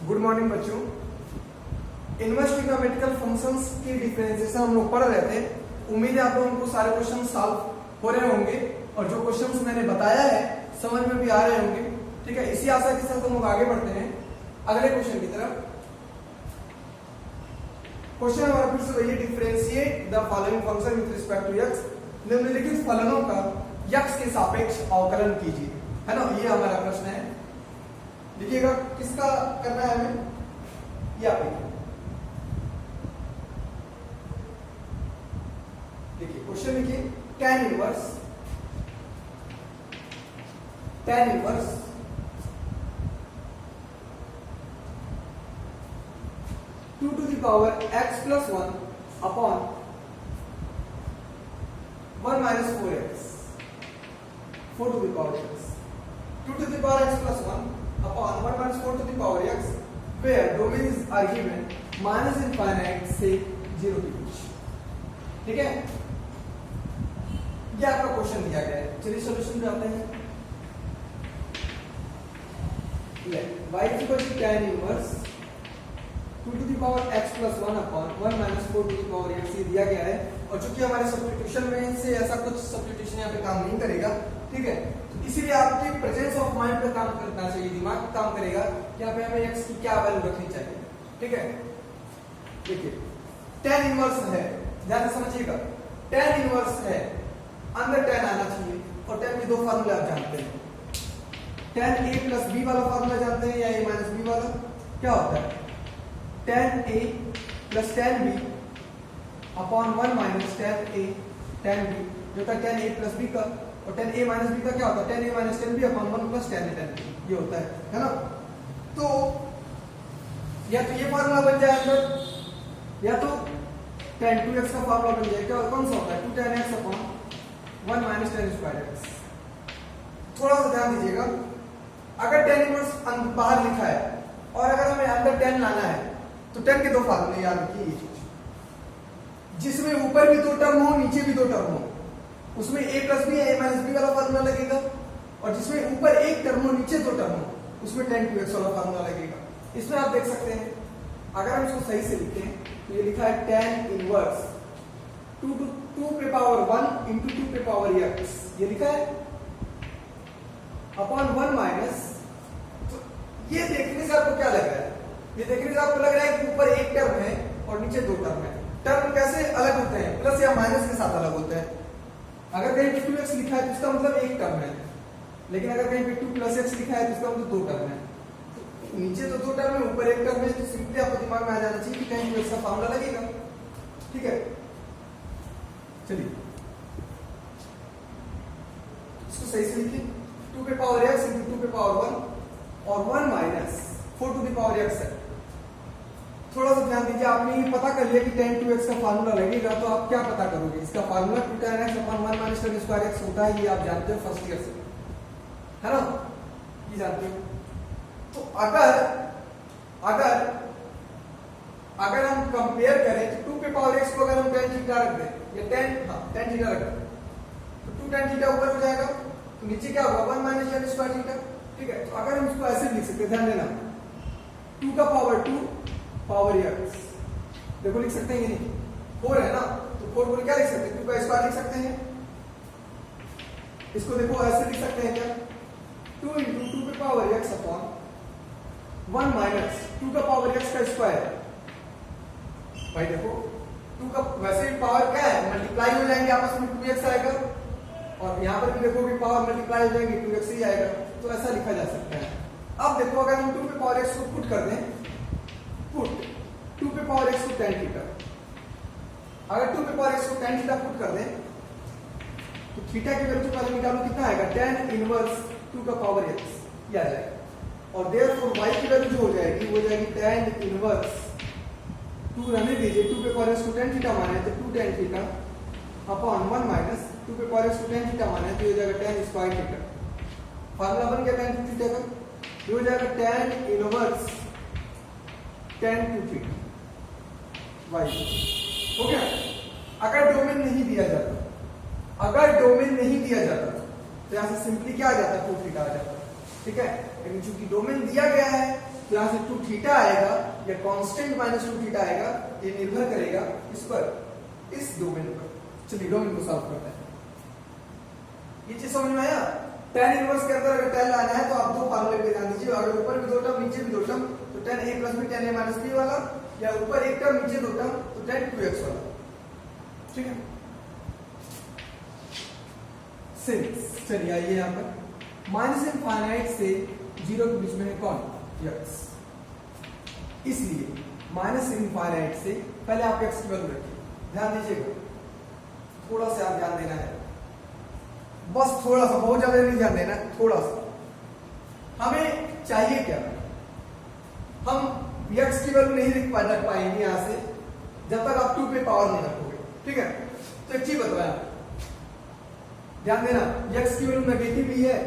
Good morning बच्चों। Inverse trigonometrical functions की differentiation हम लोग पढ़ रहे थे। उम्मीद है आप लोगों को सारे क्वेश्चन सॉल्व हो रहे होंगे और जो क्वेश्चंस मैंने बताया है समझ में भी आ रहे होंगे। ठीक है, इसी आशा के साथ हम लोग आगे बढ़ते हैं अगले क्वेश्चन की तरफ। क्वेश्चन हमारा फिर से वही, differentiate the following function with respect to x. निम्नलिखित फलनों का एक्स के सापेक्ष अवकलन कीजिए, है ना। ये हमारा प्रश्न है। देखिएगा किसका करना है हमें, या देखिए क्वेश्चन लिखिए, tan inverse 2 to the power x plus 1 upon 1 minus 4x 4 to the power x 2 to the power x plus 1 upon 1 minus 4 to the power x where domains are given minus infinite से 0 की कुछ। ठीक है, ये आपका question दिया गया है। चलिए सॉल्यूशन पे आते हैं। y is equal to tan inverse 2 to the power x plus 1 upon 1 minus 4 to the power x ये दिया गया है। और चूंकि हमारे सब्स्टिट्यूशन में से ऐसा कुछ सब्स्टिट्यूशन यहाँ पे काम नहीं करेगा, ठीक है, तो इसीलिए आपके प्रेजेंस ऑफ माइंड पे काम करना चाहिए, दिमाग पे काम करेगा कि यहाँ पे हमें x की क्या वैल्यू रखनी चाहिए। ठीक है, देखिए tan इनवर्स है, ध्यान से समझिएगा, tan इनवर्स है, अंदर tan आना चाहिए। और tan के दो फार्मूले आप जानते हैं, tan a प्लस b वाला फार्मूला जानते हैं या a माइनस b वाला। क्या होता है, tan a plus tan b upon 1 minus tan a tan b, जो था tan a प्लस b का। और tan a माइनस b का क्या होता है, tan a minus tan b upon 1 plus tan a tan b, ये होता है ना। तो या तो ये फार्मूला बन जाए अंदर, या तो tan 2x का फार्मूला बन जाए। क्या कौन सा होता है, 2 tan x upon 1 minus tan square x। थोड़ा सा ध्यान दीजिएगा, अगर tan इनवर्स बाहर लिखा है और अगर हमें अंदर tan लाना है तो tan के दो फार्मूले याद रखिए, जिसमें ऊपर भी दो टर्म हो नीचे भी दो टर्म हो, उसमें a प्लस बी या a माइनस बी वाला फार्मूला लगेगा। और जिसमें ऊपर एक टर्म हो नीचे दो टर्म हो, उसमें tan 2x वाला फार्मूला लगेगा। इसमें आप देख सकते हैं, अगर हम इसको सही से लिखते हैं तो ये लिखा है tan इनवर्स 2 पे पावर 1 इंटू 2 पे पावर x, ये लिखा है अपॉन 1 माइनस। तो ये देखने से आपको क्या लग रहा है, ये देखने से आपको लग रहा है कि ऊपर एक टर्म है और नीचे दो टर्म है। टर्म कैसे अलग होते हैं, प्लस या माइनस के साथ अलग होते हैं। अगर कहीं पे 2x लिखा है तो इसका मतलब एक टर्म है, लेकिन अगर कहीं पे 2 प्लस x लिखा है तो इसका मतलब दो टर्म है। तो नीचे तो दो टर्म है, ऊपर एक टर्म है, तो सिंपली आपको दिमाग में आ जाना चाहिए कि कहीं 2x का फार्मूला लगेगा। ठीक है, चलिए इसको सही से लिखिए, 2 पे पावर x इंटू 2 पे पावर 1 और 1 minus 4 to the power x है। थोड़ा सा ध्यान दीजिए, आपने ये पता कर लिया कि tan 2x का फार्मूला लगेगा, तो आप क्या पता करोगे, इसका formula 2 tan x upon 1 minus tan square x होता है, ये आप जानते हो फर्स्ट ईयर से, है ना, ये जानते हो। तो अगर हम कंपेयर करें तो 2 पे पावर x को अगर हम tan थीटा रख दें या tan थीटा रख दें तो 2 tan थीटा ऊपर हो जाएगा, तो नीचे क्या होगा 1 माइनस tan स्क्वायर थीटा। ठीक है, तो अगर हम इसको ऐसे लिख सकते हैं, ध्यान देना, 2 का पावर 2 पावर x, देखो लिख सकते हैं ये नहीं, 4 है ना, तो 4 को क्या लिख सकते हैं, 2 का स्क्वायर लिख सकते हैं। इसको देखो ऐसे लिख सकते हैं क्या, 2 इंटू 2 पे पावर x अपॉन 1 माइनस 2 का पावर x का स्क्वायर। भाई देखो 2 का वैसे भी पावर क्या है, मल्टीप्लाई हो जाएंगे आपस में, 2x आएगा, और यहाँ पर भी देखो कि पावर मल्टीप्लाई हो जाएंगे, 2x ही आएगा, तो ऐसा लिखा जा सकता है। अब देखो अगर हम 2 पे पावर x को पुट कर दें, पुट 2 पे पावर x को tan थीटा, अगर 2 पे पावर x को tan थीटा पुट कर दें तो थीटा की वैल्यू पहले निकालो, कितना आएगा, tan इनवर्स 2 का पावर x, ये आ जाएगा। और देयरफॉर y की वैल्यू जो हो जाएगी वो जाएगी tan इनवर्स 2 रहने दीजिए, 2 पे पावर x को tan थीटा माने तो 2 tan थीटा अपॉन 1 माइनस 2 पे पावर x को tan थीटा माने तो ये हो जाएगा tan स्क्वायर थीटा। फार्मूला बन गया tan थीटा का, ये हो जाएगा tan inverse tan 2 theta y हो गया। अगर डोमेन नहीं दिया जाता, तो यहां से सिंपली क्या आ जाता, 2 थीटा आ जाता। ठीक है, लेकिन चूंकि डोमेन दिया गया है तो तो यहाँ से 2 थीटा आएगा या कांस्टेंट माइनस 2 थीटा आएगा, ये निर्भर करेगा इस पर, इस डोमेन पर। चलिए डोमेन को सॉल्व करते हैं। ये चीज समझ में आया? tan इनवर्स के अंदर अगर tan लाना है तो आप दो फार्मूले पे ध्यान दीजिए, अगर ऊपर भी दो टर्म नीचे भी दो टर्म तो tan a plus b tan a minus b वाला, या ऊपर एक टर्म नीचे दो टर्म तो tan 2x वाला। ठीक है, चलिए आइए यहाँ पर माइनस इनफाइनाइट से 0 के बीच में है कौन? x। इसलिए माइनस इनफाइनाइट से पहले आप x की वैल्यू रखिए, ध्यान दीजिएगा, थोड़ा सा आप ध्यान देना है, बस थोड़ा सा, बहुत ज्यादा नहीं ध्यान देना, थोड़ा सा। हमें चाहिए क्या? हम x की वैल्यू नहीं रख पाएंगे यहां से जब तक आप 2 पे पावर नहीं रखोगे। ठीक है, तो एक चीज बताया, ध्यान देना, x की वैल्यू नेगेटिव ही है,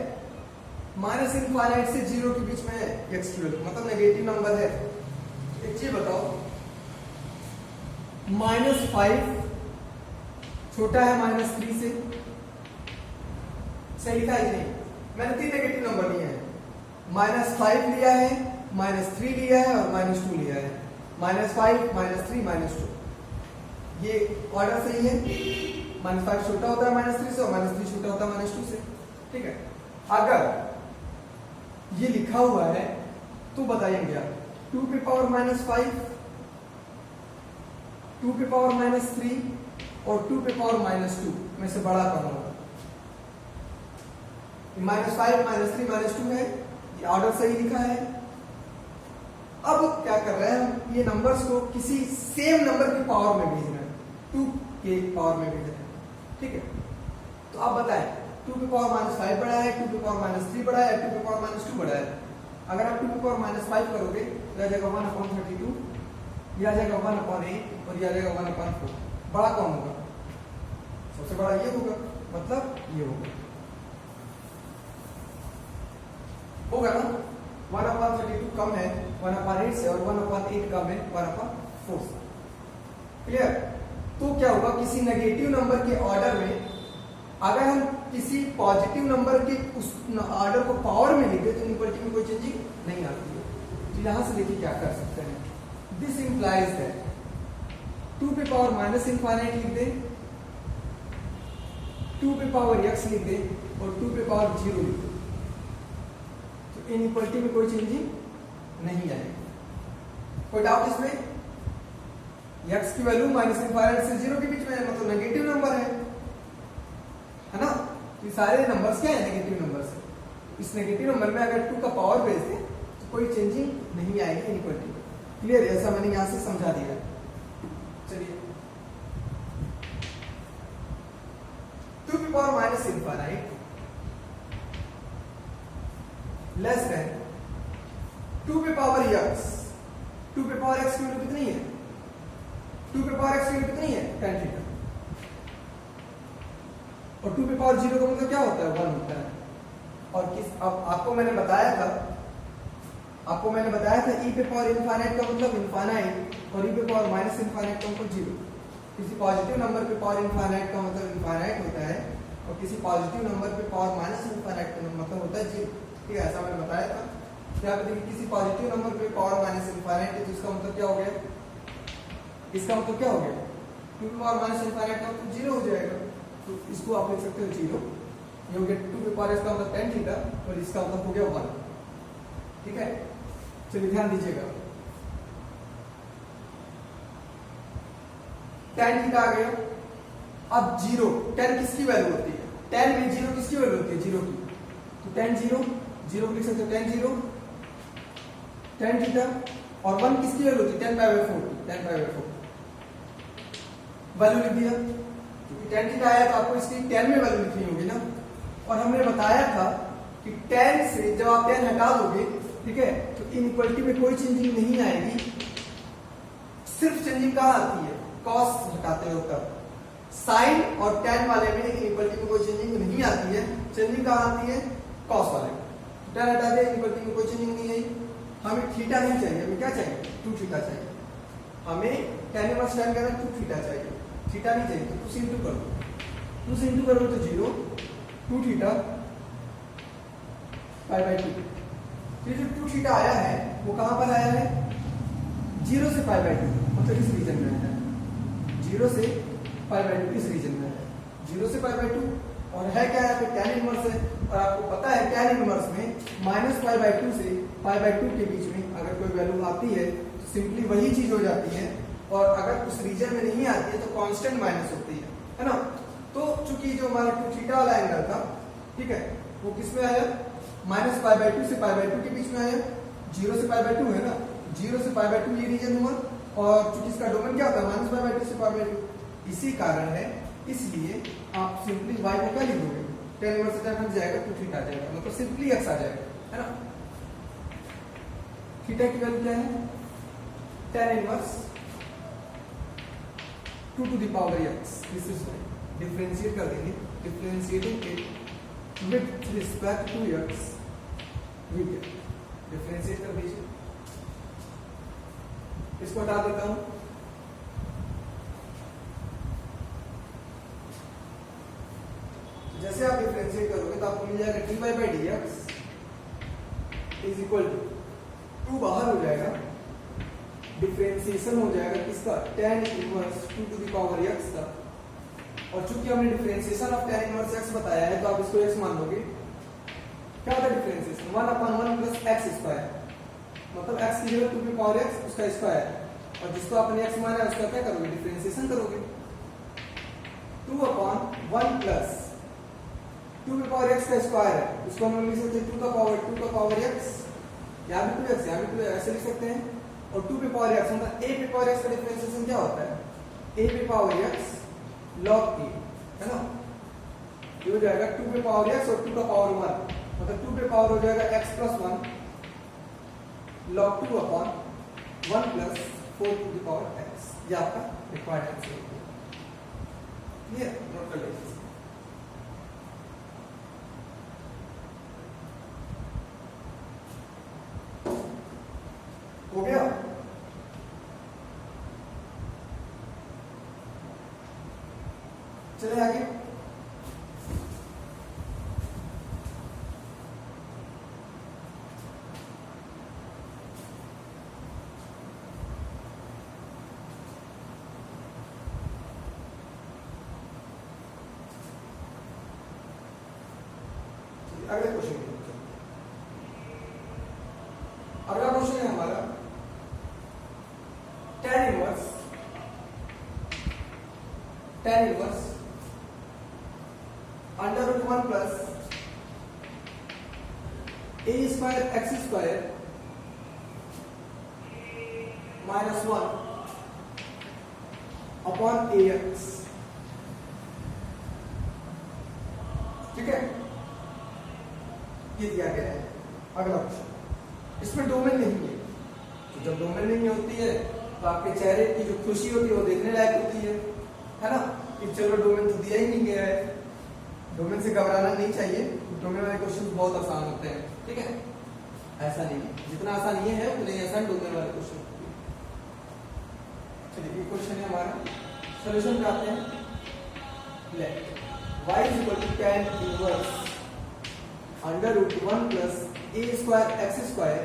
माइनस इनफाइनाइट से 0 के बीच में है x की वैल्यू, मतलब नेगेटिव नंबर है। एक चीज बताओ, -5 छोटा है -3 से, सही लिखा है नहीं? मैंने 3 नेगेटिव नंबर लिए हैं, -5 लिया है, -3 लिया है और -2 लिया है, -5 -3 -2, ये ऑर्डर सही है। -5 छोटा होता है -3 से और -3 छोटा होता है -2 से। ठीक है, अगर ये लिखा हुआ है तो बताइए क्या, 2 पे पावर -5, 2 पे पावर -3 और 2 पे पावर -2 में से बड़ा कौन होगा? -5 -3 -2 है, ये ऑर्डर सही लिखा है। अब क्या कर रहे हैं हम, ये नंबर्स को किसी सेम नंबर की पावर में भेज रहे हैं, 2 के पावर में भेज रहे हैं। ठीक है, तो आप बताएं 2 पे पावर -5 बड़ा है, 2 पे पावर -3 बड़ा है, 2 पे पावर -2 बड़ा है? अगर आप 2 पे पावर -5 करोगे तो आ जाएगा 1/32, ये आ जाएगा 1/8 और ये आ जाएगा 1/4। बड़ा कौन होगा? सबसे बड़ा ये होगा, मतलब ये होगा ना। 1/32 कम है 1/8 से और 1/8 कम है 1/4 से। क्लियर? तो क्या होगा, किसी नेगेटिव नंबर के ऑर्डर में अगर हम किसी पॉजिटिव नंबर के उस ऑर्डर को पावर में लिखे तो इनक्वालिटी में कोई चेंजिंग नहीं आती है। तो यहां से देखिए क्या कर सकते हैं, दिस इंप्लाइज दैट 2 पे पावर माइनस इनफाइनाइट लिख दे, 2 पे पावर x लिख दे और 2 पे पावर 0 लिख दे, तो इनक्वालिटी में कोई चेंजिंग नहीं आएगी। कोई डाउट इसमें? x की वैल्यू माइनस इनफाइनाइट से 0 के बीच में है, मतलब नेगेटिव नंबर है ना? ये सारे नंबर्स क्या है? नेगेटिव नंबर्स है। इस नेगेटिव नंबर में अगर 2 का पावर भेज दें तो कोई चेंजिंग नहीं आएगी इनक्वालिटी में। क्लियर? ऐसा मैंने यहां से समझा दिया। चलिए 2 की power minus infinite less than 2 पे पावर x, 2 पे पावर x की वैल्यू कितनी है? 2 पे पावर x की वैल्यू कितनी है? tan theta. और 2 पे पावर 0 का मतलब क्या होता है? 1 होता है। और किस, अब आपको मैंने बताया था e पे पावर इनफाइनाइट का मतलब इनफाइनाइट और e पे पावर माइनस इनफाइनाइट का मतलब 0। किसी पॉजिटिव नंबर पे पावर इनफाइनाइट का मतलब इनफाइनाइट होता है और किसी पॉजिटिव नंबर पे पावर माइनस इनफाइनाइट का मतलब होता है 0। ठीक है, ऐसा मैंने बताया था। क्या देखिए, किसी पॉजिटिव नंबर पे पावर माइनस इनफाइनाइट है तो इसका मतलब क्या हो गया? इसका मतलब क्या हो गया? 2 पे पावर माइनस इनफाइनाइट का मतलब 0 हो जाएगा, तो इसको आप लिख सकते हो 0। ये हो गया 2 पे पावर इसका मतलब tan थीटा और इसका मतलब हो गया 1। ठीक है, चलिए ध्यान दीजिएगा, tan थीटा आ गया। अब 0, tan किसकी वैल्यू होती है? tan में 0 किसकी वैल्यू होती है? 0 की, तो tan 0 को लिख सकते हो tan 0 tan थीटा, और 1 किसकी वैल्यू होती है? tan पाई बाय 4 वैल्यू लिख दिया। क्योंकि tan थीटा आया तो आपको इसकी tan में वैल्यू लिखनी होगी ना। और हमने बताया था कि tan से जब आप tan हटा दोगे, ठीक है, तो इनइक्वालिटी में कोई चेंजिंग नहीं आएगी। सिर्फ चेंजिंग कहाँ आती है? cos हटाते हो तब। sin और tan वाले में इनइक्वालिटी में कोई चेंजिंग नहीं आती है। चेंजिंग कहाँ आती है? cos वाले में। tan हटा दे, इनइक्वालिटी में कोई चेंजिंग नहीं आई। हमें थीटा नहीं चाहिए, हमें क्या चाहिए? 2 थीटा चाहिए। हमें tan इनवर्स tan करना 2 थीटा चाहिए, थीटा नहीं चाहिए। तो 2 से इंटू करो, 2 से इंटू करोगे तो 0, 2 थीटा पाई बाय 2। ये जो 2 थीटा आया है वो कहां पर आया है? 0 से पाई बाय 2, मतलब इस रीजन में है। 0 से पाई बाय 2 इस रीजन में है। 0 से पाई बाय 2 और है क्या? यहाँ पे tan इनवर्स है और आपको पता है tan इनवर्स में माइनस पाई बाय 2 से पाई बाय 2 के बीच में अगर कोई वैल्यू आती है तो सिंपली वही चीज हो जाती है, और अगर उस रीजन में नहीं आती है तो कांस्टेंट माइनस होती है ना। तो चूंकि जो हमारा 2 थीटा वाला एंगल था, ठीक है, वो किस में आया? माइनस पाई बाय 2 से पाई बाय 2 के बीच में आया। 0 से पाई बाय 2 है ना, 0 से पाई बाय 2 ये रीजन हुआ, और चूंकि इसका डोमेन क्या होता है? माइनस पाई बाय 2 से पाई बाय 2, इसी कारण है। इसलिए आप सिंपली y को क्या लिख दोगे? tan इनवर्स से हट जाएगा, 2 थीटा आ जाएगा, मतलब सिंपली x आ जाएगा, है ना। थीटा की वैल्यू क्या है? tan inverse 2 to the power x, this is y. Differentiate कर देंगे, differentiating it with respect to x, डिफरेंशिएट कर दीजिए। इसको हटा देता हूं। जैसे आप डिफरेंशिएट करोगे तो आपको मिल जाएगा dy by dx is equal to 2 बाहर हो जाएगा, डिफरेंशिएशन हो जाएगा किसका? tan inverse 2 to the power x का। और चूंकि हमने differentiation of tan inverse x बताया है तो आप इसको x मान लोगे। क्या होता है डिफरेंशिएशन? 1/1 प्लस x स्क्वायर, मतलब x की जगह 2 की पावर x उसका स्क्वायर, और जिसको आपने x माना है उसका क्या करोगे? डिफरेंशिएशन करोगे। 2/1 प्लस 2 की पावर x का स्क्वायर है, उसको हम लिख सकते हैं 2 का पावर x, यहाँ भी 2x, यहाँ भी 2 ऐसे लिख सकते हैं। और 2 पे पावर x मतलब a पे पावर x का डिफरेंशिएशन क्या होता है? a पे पावर x log a, है ना। ये हो जाएगा 2 पे पावर x और 2 का पावर 1, मतलब 2 पे पावर हो जाएगा x plus 1 log 2/1 plus 4 to the power x। ये आपका रिक्वायर्ड आंसर है। क्लियर? नोट कर लीजिए। हो गया? चले आगे। अगले क्वेश्चन, अगला क्वेश्चन है हमारा tan inverse √1 plus a square x square minus 1 upon ax, ठीक है, ये दिया गया है। अगला क्वेश्चन, इसमें डोमेन नहीं है, तो जब डोमेन नहीं होती है तो आपके चेहरे की जो खुशी होती है वो देखने लायक होती है ना। कि चलो डोमेन तो दिया ही नहीं गया है, डोमेन से घबराना नहीं चाहिए, डोमेन वाले क्वेश्चन बहुत आसान होते हैं, ठीक है। ऐसा नहीं है, जितना आसान ये है उतने ही आसान डोमेन वाले क्वेश्चन। चलिए, ये क्वेश्चन है हमारा, सोल्यूशन पे आते हैं। Let y is equal to tan inverse √1 plus a square x square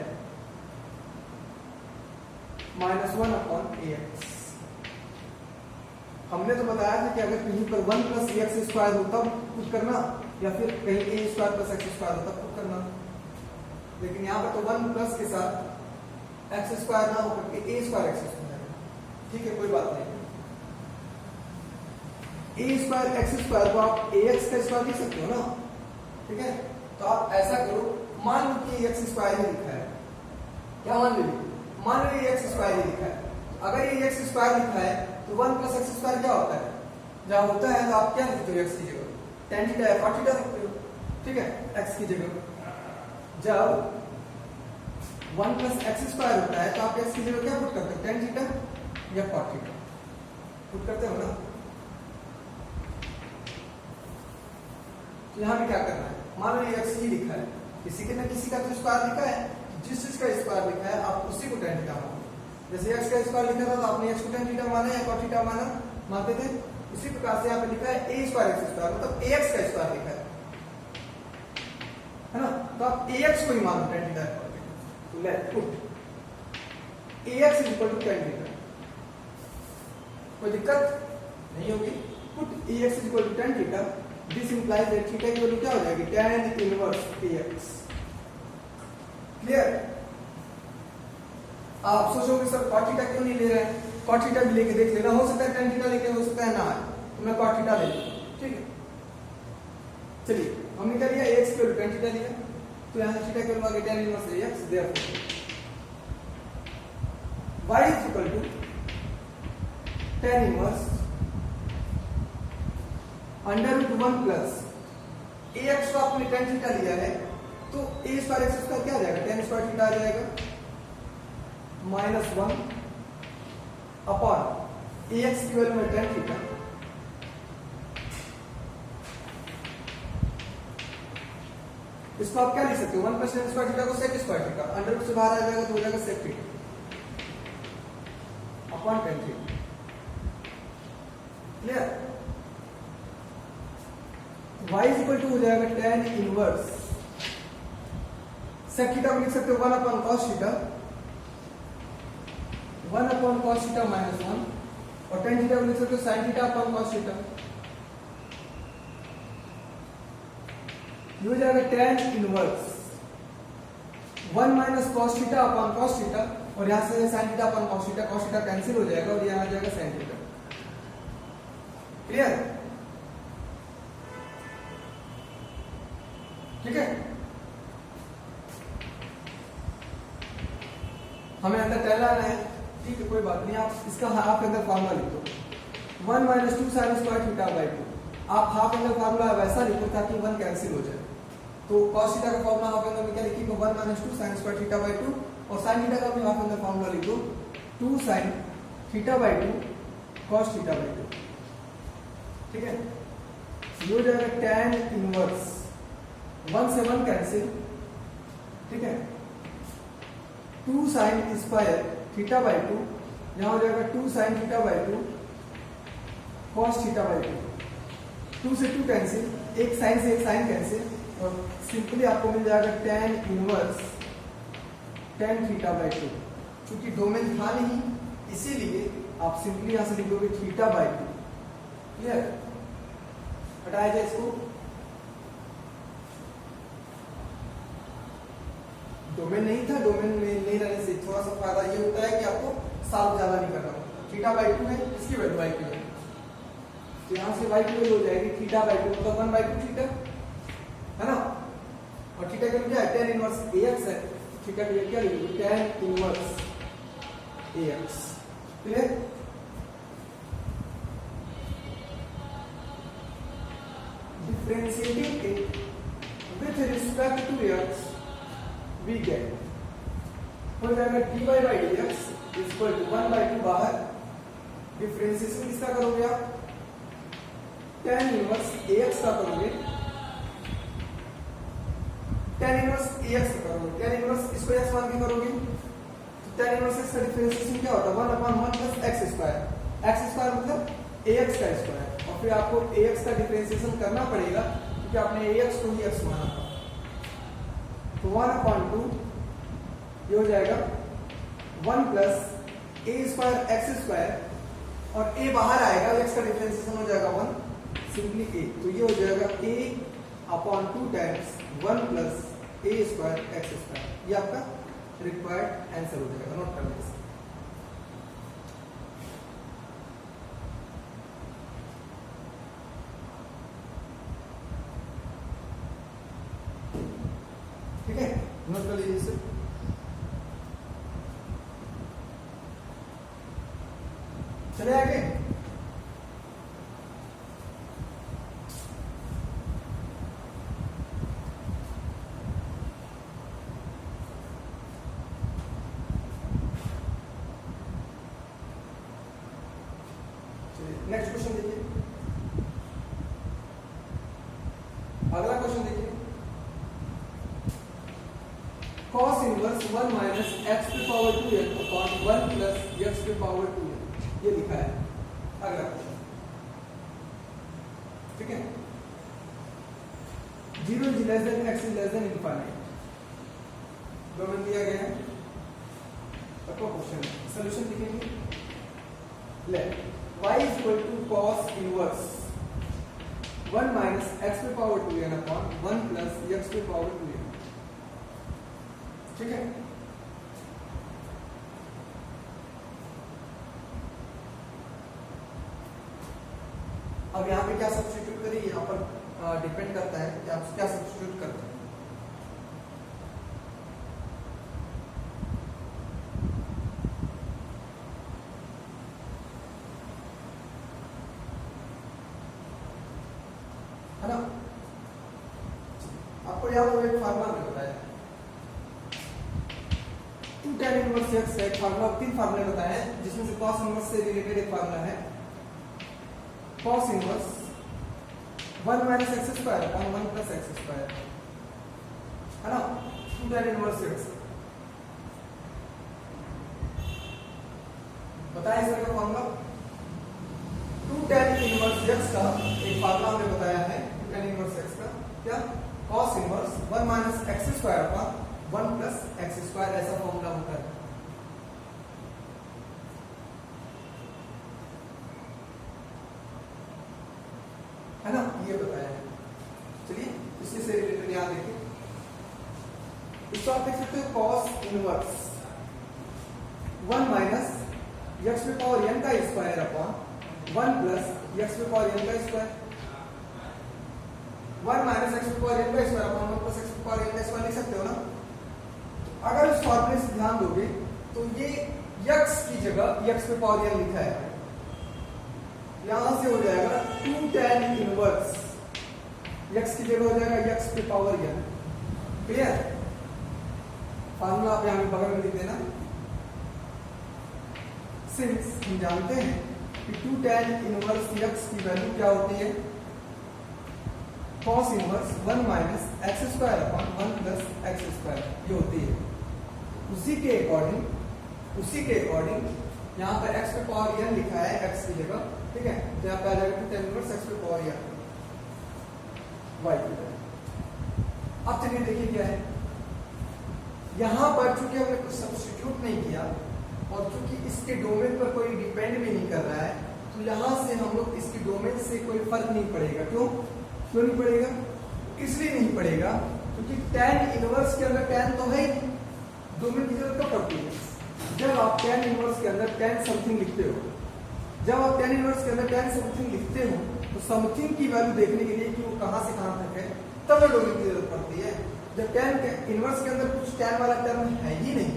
minus 1 upon ax। हमने तो बताया था कि अगर कहीं पर 1 प्लस एक्स स्क्वायर हो तब कुछ करना, या फिर कहीं a square plus x square हो तब कुछ करना, लेकिन यहाँ पर तो 1 प्लस के साथ x स्क्वायर ना होकर के a स्क्वायर x स्क्वायर, ठीक है, कोई बात नहीं। a स्क्वायर x स्क्वायर को आप ax का स्क्वायर लिख सकते हो ना, ठीक है। तो आप ऐसा करो, मान लो कि x स्क्वायर ही लिखा है, क्या मान लो, मान लो ये x स्क्वायर ही लिखा है। अगर ये x स्क्वायर लिखा है तो 1 प्लस x स्क्वायर क्या होता है? जब होता है तो आप क्या लिखते हो x की जगह? tan थीटा या cot थीटा लिखते हो, ठीक है, x की जगह। जब 1 प्लस x स्क्वायर होता है तो आप x की जगह क्या पुट करते हो? tan थीटा या cot थीटा पुट करते हो ना। तो यहाँ पे क्या करना है? मान लो ये x ही लिखा है, किसी के ना किसी का तो स्क्वायर लिखा है, जिस चीज का स्क्वायर लिखा है आप उसी को tan थीटा मानो। जैसे x का स्क्वायर लिखा था तो आपने x को tan थीटा माना या cot थीटा माना, मानते थे। उसी प्रकार से यहाँ पे लिखा है a स्क्वायर x स्क्वायर, मतलब ax का स्क्वायर लिखा है ना, तो आप ax को ही मानो tan थीटा। तो late put ax is equal to tan theta, कोई दिक्कत नहीं होगी। Put ax is equal to tan theta, this implies that theta की वैल्यू क्या हो जाएगी, tan इनवर्स ax। क्लियर? आप सोचोगे सर cot थीटा क्यों नहीं ले रहे हैं, cot थीटा भी लेके देख लेना, हो सकता है tan थीटा लेके हो सकता है ना, तो मैं cot थीटा ले लूंगा, ठीक है। चलिए हमने क्या लिया, ax की वैल्यू tan थीटा लिया, तो यहां से थीटा की वैल्यू आ गई tan inverse ax, therefore y is equal to tan inverse under root 1 plus ax को आपने tan थीटा लिया है, तो a स्क्वायर x स्क्वायर क्या आ जाएगा, tan स्क्वायर थीटा आ जाएगा -1 अपॉन ax की वैल्यू में tan थीटा, इसको आप क्या लिख सकते हो, 1 प्लस tan स्क्वायर थीटा को sec square theta, under root से बाहर आ जाएगा तो हो जाएगा sec theta upon tan theta. Clear? y is equal to हो जाएगा tan इनवर्स sec थीटा को लिख सकते हो 1 upon cos theta, 1 upon cos theta minus 1, और tan थीटा को लिख सकते हो sin theta upon cos theta, ये हो जाएगा tan inverse 1 minus cos theta upon cos theta, और यहां से sin theta upon cos theta cancel हो जाएगा और यहां आ जाएगा sin थीटा। क्लियर? ठीक है, हमें अंदर tan लाना है, ठीक है, कोई बात नहीं, आप इसका हाफ अंदर फार्मूला लिख दो, 1 minus 2 sin square theta by 2, आप हाफ अंदर फार्मूला वैसा लिखो ताकि 1 कैंसिल हो जाए, तो cos थीटा का फार्मूला हाफ अंदर में क्या लिखिए, 1 minus 2 sin square theta by 2, और sin थीटा का भी हाफ अंदर फार्मूला लिख दो, 2 sin theta by 2 cos theta by 2, ठीक है। ये हो जाएगा tan इनवर्स 1 से 1 कैंसिल, ठीक है, 2 sin स्क्वायर थीटा बाई 2, यहां हो जाएगा 2 sin theta by 2 cos theta by 2, 2 से 2 कैंसिल, एक sin से एक sin कैंसिल, और सिंपली आपको मिल जाएगा tan inverse tan theta by 2। क्योंकि डोमेन था नहीं इसीलिए आप सिंपली यहां से लिखोगे थीटा बाई 2। क्लियर? हटाया जाए इसको, डोमेन नहीं था, डोमेन में नहीं रहने से थोड़ा सा फायदा ये होता है कि आपको साल ज्यादा नहीं करना होता। थीटा बाई 2 है, इसकी वैल्यू बाई 2 है, तो यहां से बाई 2 हो जाएगी थीटा बाई 2, मतलब 1 बाई 2 थीटा है ना, और थीटा का क्या है, tan इनवर्स ax है, थीटा का क्या लिखोगे, tan inverse ax। Clear? Differentiating it with respect to x, we get हो जाएगा dy by dx equal to 1 by 2 बाहर, डिफरेंशिएशन किसका करोगे आप, tan इनवर्स ax का करोगे, tan इनवर्स ax का करोगे, tan इनवर्स इसको x मान के करोगे, तो tan इनवर्स x का डिफरेंशिएशन क्या होता है, 1 upon 1 plus x square, x square मतलब ax का स्क्वायर, और फिर आपको ax का डिफरेंशिएशन करना पड़ेगा क्योंकि आपने ax को ही x माना था, तो 1 अपॉन 2 ये हो जाएगा 1 plus a square x square, और a बाहर आएगा, x का डिफरेंशिएशन हो जाएगा 1, सिंपली a, तो ये हो जाएगा a upon 2 times 1 plus a square x square, ये आपका रिक्वायर्ड आंसर हो जाएगा। नोट कर लीजिए, ठीक है, नोट कर लीजिए इसे। चले आगे, नेक्स्ट क्वेश्चन देखिए, अगला क्वेश्चन देखिए, cos इनवर्स 1 माइनस x की power 2n upon 1 plus x की पावर 2n, ये लिखा है। अगला क्वेश्चन, ठीक है, 0 is less than x is less than infinite, domain दिया गया है, आपका क्वेश्चन सॉल्यूशन लिखेंगे। Let y is equal to cos inverse 1 minus x पे power 2n upon 1 plus x पे पावर 2n। ठीक है, अब यहाँ पे क्या सब्स्टिट्यूट करें, यहाँ पर डिपेंड करता है कि आप क्या सब्स्टिट्यूट करते हैं। है ना, आपको याद होगा एक फार्मूला में बताया 2 tan इनवर्स x का एक फार्मूला, 3 फार्मूले बताए हैं जिसमें से cos इनवर्स से रिलेटेड एक फार्मूला है cos inverse 1 minus x square upon 1 plus x square, है ना, 2 tan इनवर्स x बताया इसका क्या फार्मूला। 2 tan इनवर्स x का एक फार्मूला हमने बताया है, 2 tan इनवर्स x का क्या cos inverse 1 minus x square upon 1 plus x square, ऐसा फार्मूला होता है। है ना, ये बताया है। चलिए इसी से रिलेटेड यहाँ देखिए, इसको आप देख सकते हो cos इनवर्स 1 माइनस x पे पावर n का स्क्वायर अपॉन 1 प्लस x पे पावर n का स्क्वायर, 1 माइनस x पे पावर n का स्क्वायर अपॉन 1 प्लस x पे पावर n का स्क्वायर लिख सकते हो ना। अगर इस फॉर्मूले से ध्यान दोगे तो ये x की जगह x पे पावर n लिखा है, यहां से हो जाएगा 2 tan इनवर्स x की जगह हो जाएगा x पे पावर n। क्लियर, फार्मूला आप यहां बगल में लिख देना। सिंस हम जानते हैं कि 2 tan इनवर्स x की वैल्यू क्या होती है, cos inverse 1 minus x square upon 1 plus x square, ये होती है। उसी के अकॉर्डिंग यहाँ पर x पे पावर n लिखा है x की जगह, ठीक है, तो यहाँ पे आ जाएगा 2 tan इनवर्स x पे पावर n y की जगह। अब चलिए देखिए क्या है, यहाँ पर चूंकि हमने कुछ सब्स्टिट्यूट नहीं किया और चूंकि इसके डोमेन पर कोई डिपेंड भी नहीं कर रहा है, तो यहाँ से हम लोग इसकी डोमेन से कोई फर्क नहीं पड़ेगा। क्यों नहीं पड़ेगा, इसलिए नहीं पड़ेगा क्योंकि tan इनवर्स के अंदर tan तो है ही, डोमेन की जरूरत कब पड़ती है, जब आप tan इनवर्स के अंदर tan समथिंग लिखते हो। जब आप tan इनवर्स के अंदर tan समथिंग लिखते हो तो समथिंग की वैल्यू देखने के लिए कि वो कहां से कहां तक है, तब डोमेन की जरूरत पड़ती है। जब tan इनवर्स के अंदर कुछ tan वाला टर्म है ही नहीं,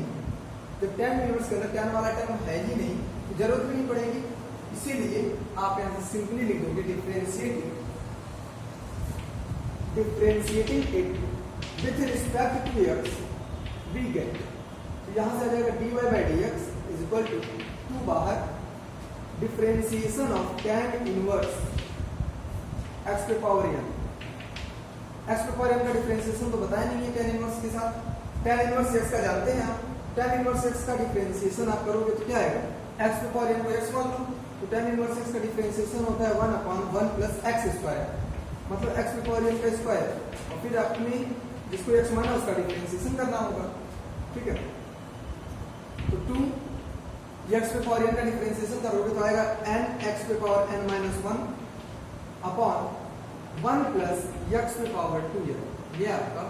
जब tan इनवर्स के अंदर tan वाला टर्म है ही नहीं तो जरूरत भी नहीं पड़ेगी। इसीलिए आप यहां से सिंपली लिख दोगे differentiating it with respect to x, we get, तो यहां से आ जाएगा dy by dx is equal to 2 बाहर differentiation of tan inverse x पे पावर n। x पे पावर n का डिफरेंशिएशन तो बताया नहीं है tan इनवर्स के साथ, tan इनवर्स x का जानते हैं आप, tan इनवर्स x का डिफरेंशिएशन आप करोगे तो क्या आएगा, x पे पावर n को x मान लो, तो tan इनवर्स x का डिफरेंशिएशन होता है 1 अपॉन 1 प्लस एक्स स्क्वायर, मतलब x पे पावर n का स्क्वायर, और फिर आपने जिसको x माना उसका डिफरेंशिएशन करना होगा। ठीक है, तो 2 x पे पावर n का डिफरेंशिएशन करोगे तो आएगा n x पे power n minus 1 upon 1 plus x पे पावर 2n, ये आपका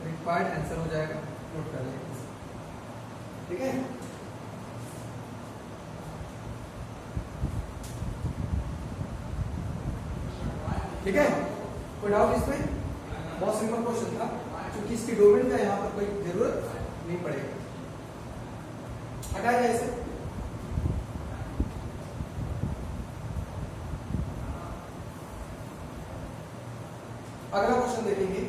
रिक्वायर्ड आंसर हो जाएगा। नोट कर लेंगे, ठीक है। ठीक है, कोई डाउट इसमें, बहुत सिंपल क्वेश्चन था, क्योंकि इसकी डोमेन का यहाँ पर कोई जरूरत नहीं पड़ेगा। हटाया जाए इसे, अगला क्वेश्चन देखेंगे।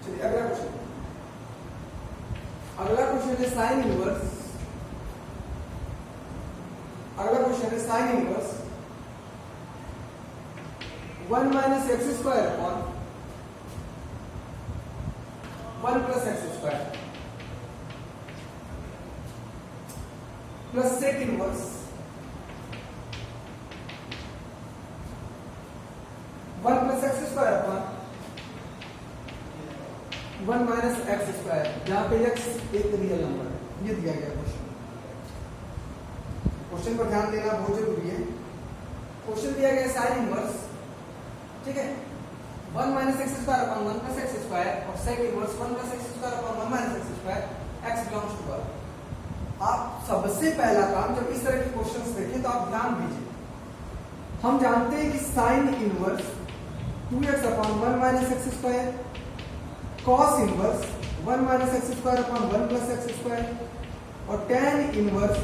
चलिए अगला क्वेश्चन, अगला क्वेश्चन है साइन इनवर्स, अगला क्वेश्चन है sine inverse 1 minus x square upon 1 plus x square plus sec inverse 1 plus x square upon 1 minus x square, जहां पे एक्स एक रियल नंबर है। ये दिया गया क्वेश्चन पर ध्यान देना बहुत जरूरी है। क्वेश्चन दिया गया साइन इनवर्स, ठीक है, 1 minus x square upon 1 plus x square, और sec inverse 1 plus x square upon 1 minus x square, x belongs to 1। आप सबसे पहला काम जब इस तरह के क्वेश्चंस देखें तो आप ध्यान दीजिए, हम जानते हैं कि sine inverse 2x upon 1 minus x square, cos inverse 1 minus x square upon 1 plus x square, और tan inverse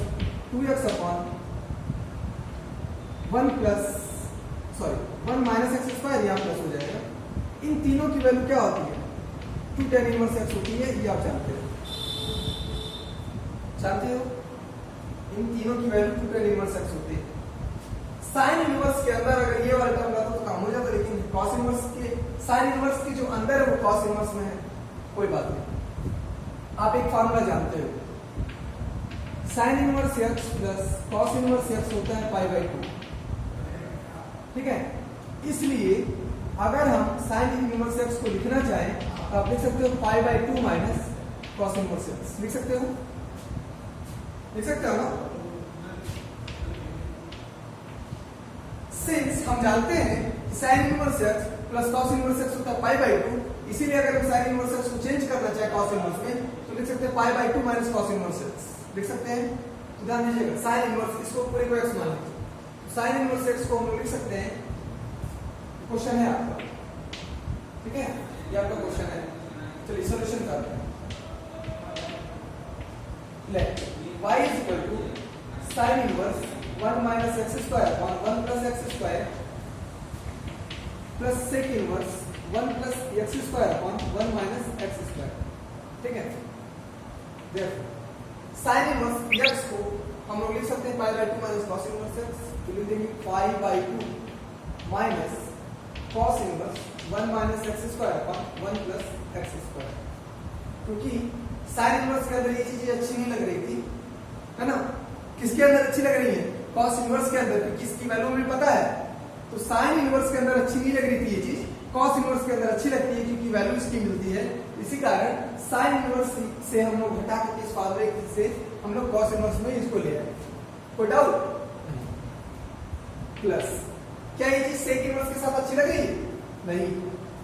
2x upon 1 minus x square, यहाँ प्लस हो जाएगा। इन तीनों की वैल्यू क्या होती है? 2 tan इनवर्स x होती है, ये आप जानते हो। इन तीनों की वैल्यू 2 tan इनवर्स x होती है। साइन इनवर्स के अंदर अगर ये वाला टर्म रहता तो काम हो जाता, लेकिन कॉस इनवर्स के साइन इनवर्स की जो अंदर है वो कॉस इनवर्स में है, कोई बात नहीं। आप एक फार्मूला जानते हो, sine inverse x plus cos inverse x होता है π/2, ठीक है। इसलिए अगर हम साइन इनवर्स x को लिखना चाहें तो आप लिख सकते हो π/2 माइनस कॉस इनवर्स x, लिख सकते हो ना। सिंस हम जानते हैं sine inverse x plus cos inverse x होता है π/2, इसीलिए अगर हम साइन इनवर्स x को चेंज करना चाहे कॉस इनवर्स में तो लिख सकते हैं π/2 माइनस कॉस इनवर्स x, लिख सकते हैं। तो ध्यान दीजिएगा, साइन इनवर्स इसको पूरे को x मान लीजिए, साइन इनवर्स x को हम लोग लिख सकते हैं, क्वेश्चन है आपका, ठीक है, ये आपका क्वेश्चन है। चलिए सॉल्यूशन करते हैं। Let y is equal to sine inverse 1 minus x square upon 1 plus x square plus sec inverse 1 plus x square upon 1 minus x square, ठीक है। देखो साइन इनवर्स x को हम लोग लिख सकते हैं π/2 माइनस कॉस इनवर्स x, तो लिख देंगे π/2 minus cos inverse 1 minus x square upon 1 plus x square. क्योंकि साइन इनवर्स के अंदर ये चीजें अच्छी नहीं लग रही थी, है ना। किसके अंदर अच्छी लग रही है? कॉस इनवर्स के अंदर, क्योंकि इसकी वैल्यू हमें पता है। तो साइन इनवर्स के अंदर अच्छी नहीं लग रही थी ये चीज, कॉस इनवर्स के अंदर अच्छी लगती है क्योंकि वैल्यू इसकी मिलती है। इसी कारण साइन इनवर्स से हम लोग घटा करके इस फार्मूले से हम लोग कॉस इनवर्स में इसको ले आए। कोई डाउट? प्लस क्या ये चीज सेक इनवर्स के साथ अच्छी लग रही है? नहीं,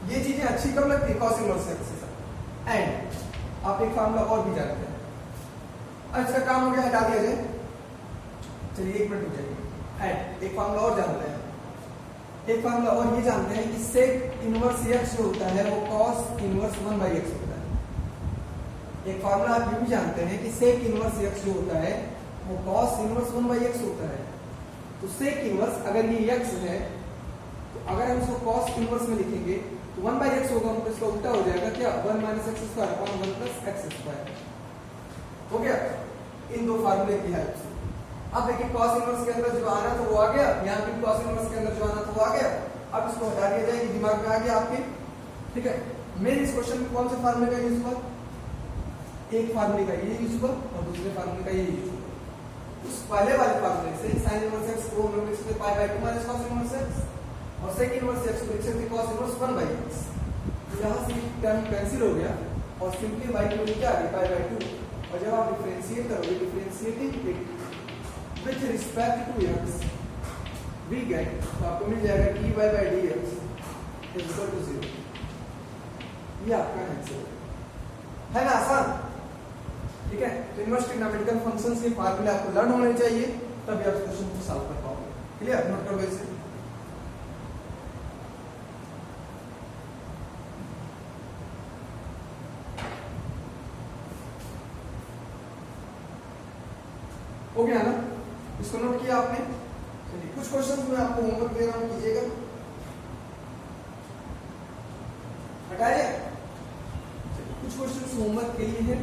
ये चीजें अच्छी कब लगती है? कॉस इनवर्स के साथ। एंड आप एक फार्मूला और भी जानते हैं, अच्छा काम हो गया, हटा दिया जाए। चलिए 1 मिनट रुक जाइए। एंड एक फार्मूला और जानते हैं, एक फार्मूला और ये जानते हैं कि सेक इनवर्स x जो होता है वो cos इनवर्स 1/x होता है। एक फार्मूला आप ये भी जानते हैं कि सेक इनवर्स x जो होता है वो cos इनवर्स 1/x होता है। तो सेक इनवर्स अगर ये x है तो अगर हम इसको cos इनवर्स में लिखेंगे तो 1/x होगा, तो इसका उल्टा हो जाएगा क्या? 1 minus x square upon 1 plus x square. हो गया इन दो फार्मूले की हेल्प से। अब देखिए cos इनवर्स के अंदर जो आना था वो आ गया, यहाँ पे cos इनवर्स के अंदर जो आना था वो आ गया। अब इसको हटा दिया जाए, दिमाग में आ गया आपके, ठीक है। मेन इस क्वेश्चन में कौन से फार्मूले का यूज हुआ? एक फार्मूले का ये यूज हुआ और दूसरे फार्मूले का ये यूज हुआ। उस पहले वाले फार्मूले से sin इनवर्स x को हम लोग लिख सकते π/2 माइनस cos इनवर्स x, और sec इनवर्स x को लिख सकते cos इनवर्स 1/x। तो यहाँ से टर्म कैंसिल हो गया और सिंपली y की वैल्यू क्या आ गई? π/2। और जब आप डिफरेंशिएट करोगे, differentiating with respect to x we get, तो आपको मिल जाएगा dy/dx इज इक्वल टू 0। ये आपका आंसर है ना, आसान, ठीक है। तो इनवर्स ट्रिग्नोमेट्रिकल फंक्शंस के फार्मूले आपको लर्न होने चाहिए, तभी आप क्वेश्चन को सॉल्व कर पाओगे। क्लियर? नोट करो इसे। हो गया ना, इसको नोट किया आपने? चलिए कुछ क्वेश्चन मैं आपको होमवर्क दे रहा हूं, कीजिएगा। हटाइए, कुछ क्वेश्चन होमवर्क के लिए है,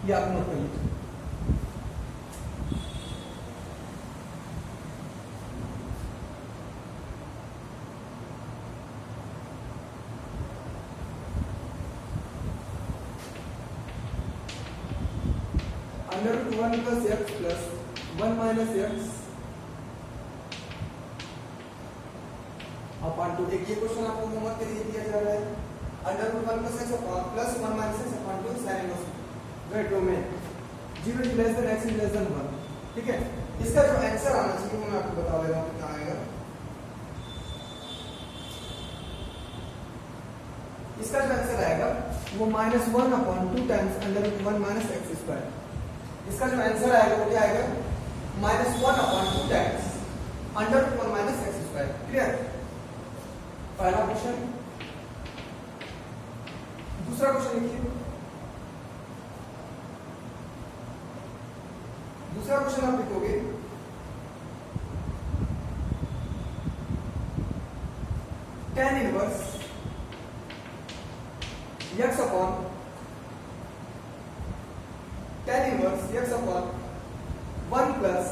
ये आप नोट कर लीजिए। √1 plus x plus 1 minus x upon 2। एक ये क्वेश्चन आपको होमवर्क के लिए दिया जा रहा है, under root 1 plus x upon plus 1 minus x upon 2 sin inverse wait domain 0 is less than x is less than 1। ठीक है, इसका जो आंसर आना चाहिए वो मैं आपको बता दे रहा हूं कितना आएगा। इसका जो आंसर आएगा वो -1 अपॉन 2 times under root 1 minus x square. इसका जो आंसर आएगा वो क्या आएगा, -1 अपॉन 2 times under root 1 minus x square. Clear? पहला क्वेश्चन। दूसरा क्वेश्चन लिखिए। दूसरा क्वेश्चन आप लिखोगे tan inverse x upon tan inverse x upon 1 plus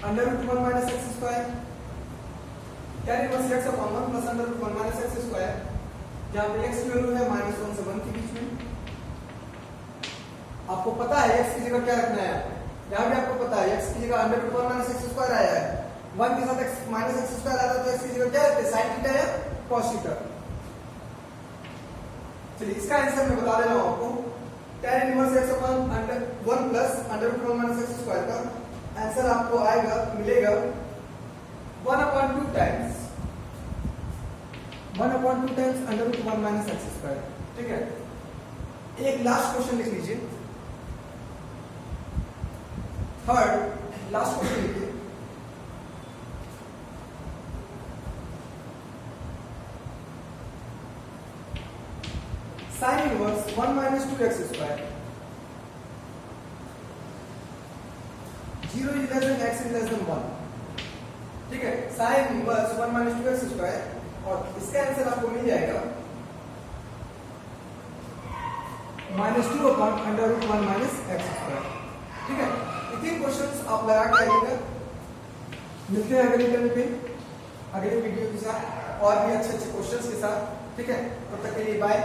under root 1 minus x square. tan inverse x upon 1 plus under root 1 minus x square, जहां पे x की value है -1 से 1 के बीच में। आपको पता है x की जगह क्या रखना है, यहाँ भी आपको पता है x की जगह under root 1 minus x square आया है, 1 के साथ x माइनस एक्स स्क्वायर आता है तो x की जगह क्या रखते हैं, sin थीटा या cos थीटा। चलिए इसका आंसर मैं बता दे रहा हूं आपको, tan inverse x upon 1 plus under root 1 minus x square का आंसर आपको आएगा, मिलेगा 1/2 times 1/2 times under root 1 minus x square. ठीक है, एक लास्ट क्वेश्चन लिख लीजिए, थर्ड लास्ट क्वेश्चन लिखिए। Sine inverse 1 minus 2x square 0 is less than x is less than 1। ठीक है, sine inverse 1 minus 2x square और इसका आंसर आपको मिल जाएगा -2 upon under root 1 minus x square. ठीक है, इतने क्वेश्चंस आप लगा के आइएगा। मिलते हैं अगले वीडियो पे, अगले वीडियो के साथ और भी अच्छे अच्छे क्वेश्चंस के साथ। ठीक है, तब तक के लिए बाय।